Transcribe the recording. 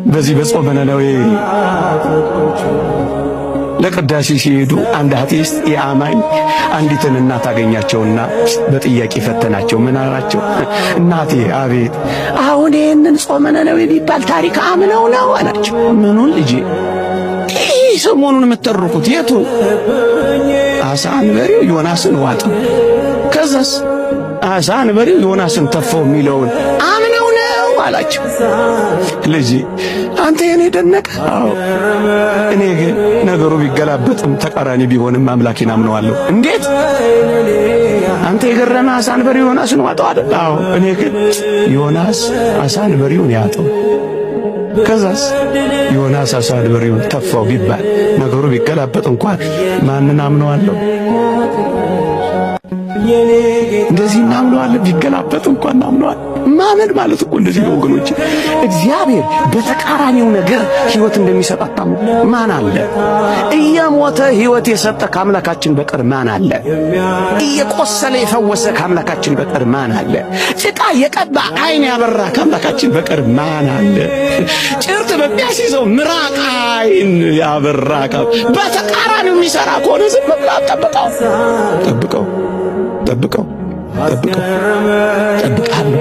በዚህ በጾመ ነነዌ ለቅዳሴ ሲሄዱ አንድ አቴስት የአማኝ አንዲትን እናት አገኛቸውና በጥያቄ ፈተናቸው። ምን አላቸው? እናቴ አቤት፣ አሁን ይህንን ጾመ ነነዌ የሚባል ታሪክ አምነው ነው አላቸው። ምኑን ልጄ? ይህ ሰሞኑን የምትተርኩት የቱን? አሳ አንበሪው ዮናስን ዋጠው፣ ከዛስ አሳ አንበሪው ዮናስን ተፋው የሚለውን አምነው ነው አላቸው። ልጄ አንተ የኔ ደነቀ? አዎ። እኔ ግን ነገሩ ቢገላበጥም ተቃራኒ ቢሆንም አምላኬን አምነዋለሁ። እንዴት? አንተ የገረመ አሳ አንበሪው ዮናስን ዋጠው አይደል? አዎ። እኔ ግን ዮናስ አሳ አንበሪውን ያጠው፣ ከዛስ ዮናስ አሳ አንበሪውን ተፋው ቢባል ነገሩ ቢገላበጥ እንኳን ማንን አምነዋለሁ? እንደዚህ እናምነዋለን። ቢገላበጥ እንኳን እናምነዋለን። ማመን ማለት እኮ እንደዚህ ነው ወገኖች። እግዚአብሔር በተቃራኒው ነገር ሕይወት እንደሚሰጥ አታምኑ? ማን አለ? እየሞተ ሕይወት የሰጠ ከአምላካችን በቀር ማን አለ? እየቆሰለ የፈወሰ ከአምላካችን በቀር ማን አለ? ጭቃ የቀባ ዓይን ያበራ ከአምላካችን በቀር ማን አለ? ጭርት በሚያስይዘው ምራቅ ዓይን ያበራ በተቃራኒው የሚሰራ ከሆነ ዝም ብለህ ጠብቀው። ጠብቃለሁ።